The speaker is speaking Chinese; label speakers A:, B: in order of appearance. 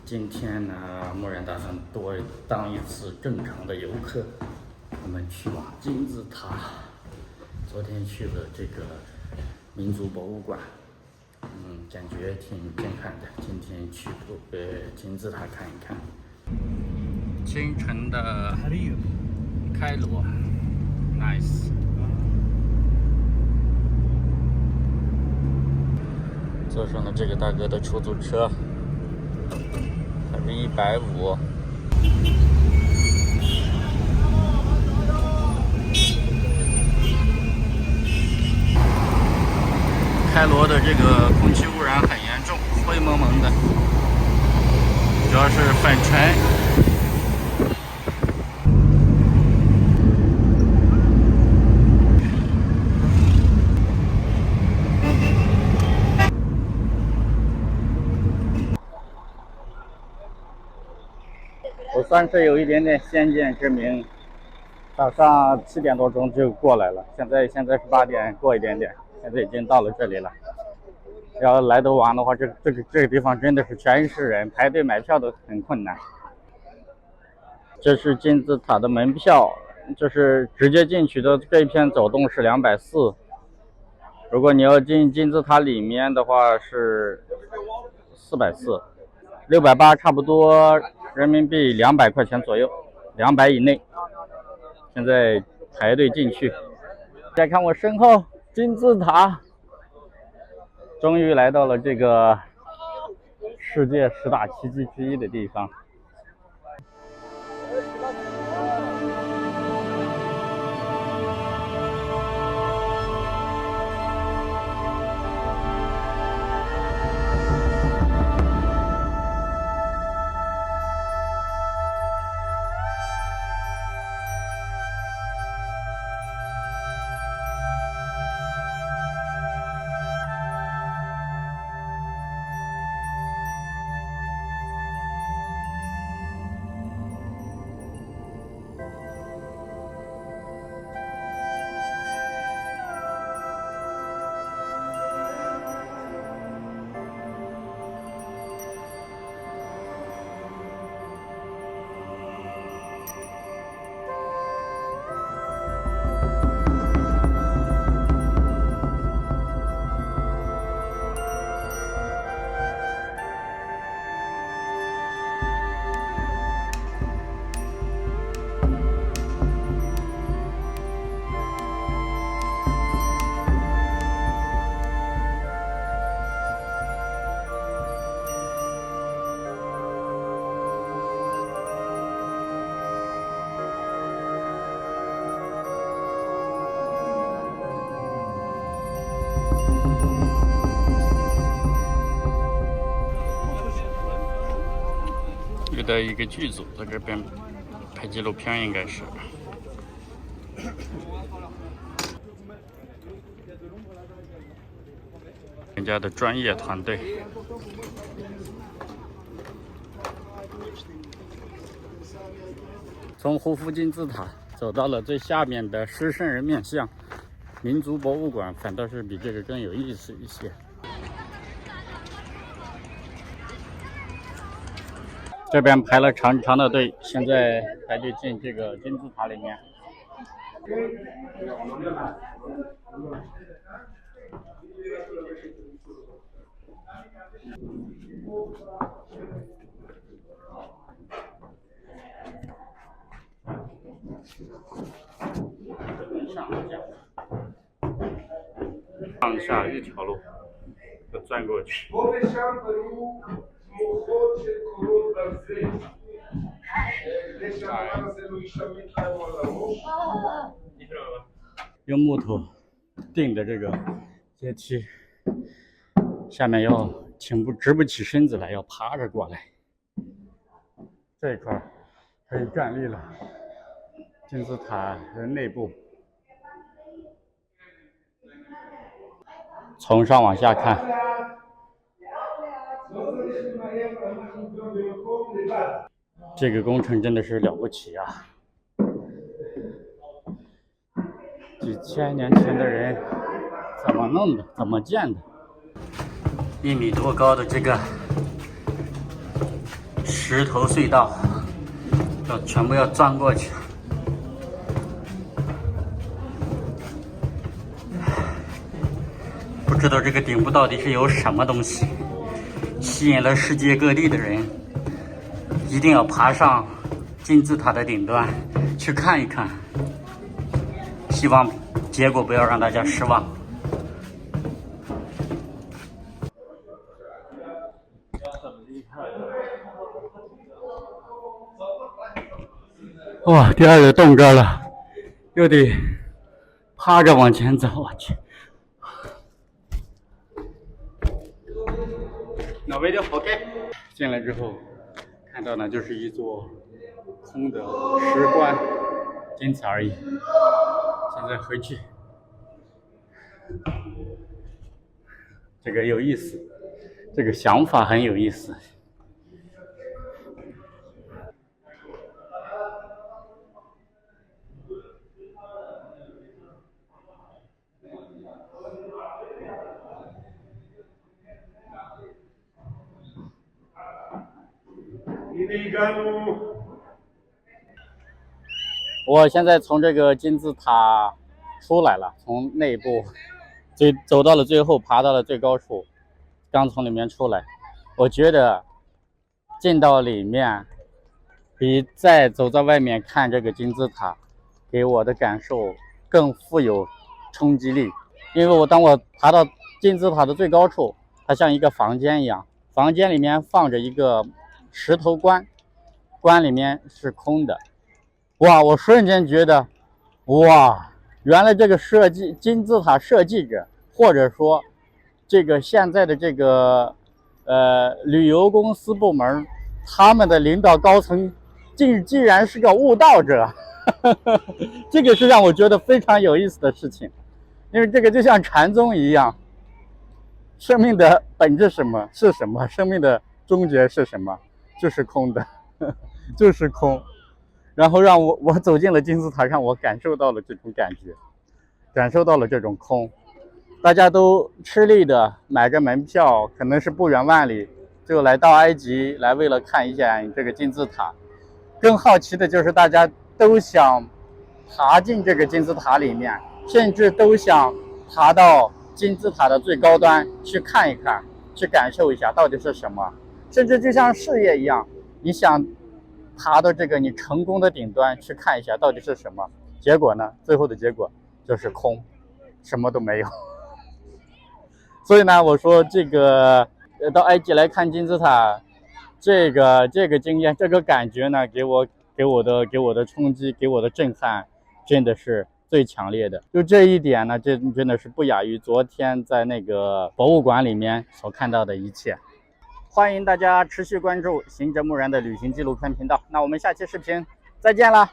A: 今天呢，蓦然打算多当一次正常的游客，我们去往金字塔。昨天去了这个民族博物馆，感觉挺震撼的。今天去金字塔看一看。清晨的开罗 ，nice。坐上了这个大哥的出租车，还是150。开罗的这个空气污染很严重，灰蒙蒙的，主要是粉尘。我算是有一点点先见之明，早上7点多钟就过来了，现在是8点过一点点，现在已经到了这里了。要来得晚的话，这个地方真的是全是人，排队买票都很困难。这是金字塔的门票，就是直接进去的这一片走动是240，如果你要进金字塔里面的话是440。680差不多人民币200块钱左右，200以内。现在排队进去。再看我身后，金字塔，终于来到了这个世界10大奇迹之一的地方。遇到一个剧组在这边拍纪录片，应该是。人家的专业团队。从胡夫金字塔走到了最下面的狮圣人面像民族博物馆，反倒是比这个更有意思一些。这边排了长长的队，现在排队进这个金字塔里面。上下一条路，就钻过去。用木头钉的这个阶梯，下面要直不起身子来，要爬着过来。这一块可以站立了。金字塔的内部，从上往下看，这个工程真的是了不起啊！几千年前的人怎么弄的？怎么建的？1米多高的这个石头隧道，全部要钻过去。不知道这个顶部到底是有什么东西，吸引了世界各地的人，一定要爬上金字塔的顶端去看一看。希望结果不要让大家失望。哇，第二个洞这儿了，又得趴着往前走，我去。那video OK。进来之后看到呢，就是一座空的石棺，仅此而已。现在回去，这个有意思，这个想法很有意思。我现在从这个金字塔出来了，从内部走到了最后，爬到了最高处，刚从里面出来。我觉得进到里面比再走在外面看这个金字塔给我的感受更富有冲击力。因为当我爬到金字塔的最高处，它像一个房间一样，房间里面放着一个石头棺，棺里面是空的。哇，我瞬间觉得，哇，原来这个金字塔设计者，或者说这个现在的这个旅游公司部门，他们的领导高层竟然是个悟道者。这个是让我觉得非常有意思的事情。因为这个就像禅宗一样，生命的本质是什么？生命的终结是什么？就是空的，就是空。然后让我走进了金字塔，让我感受到了这种感觉，感受到了这种空。大家都吃力的买着门票，可能是不远万里就来到埃及来，为了看一眼这个金字塔。更好奇的就是大家都想爬进这个金字塔里面，甚至都想爬到金字塔的最高端去看一看，去感受一下到底是什么。甚至就像事业一样，你想爬到这个你成功的顶端去看一下到底是什么，结果呢，最后的结果就是空，什么都没有。所以呢，我说这个到埃及来看金字塔，这个经验，这个感觉呢，给我的冲击，给我的震撼，真的是最强烈的。就这一点呢，这真的是不亚于昨天在那个博物馆里面所看到的一切。欢迎大家持续关注行者木然的旅行纪录片频道。那我们下期视频再见了。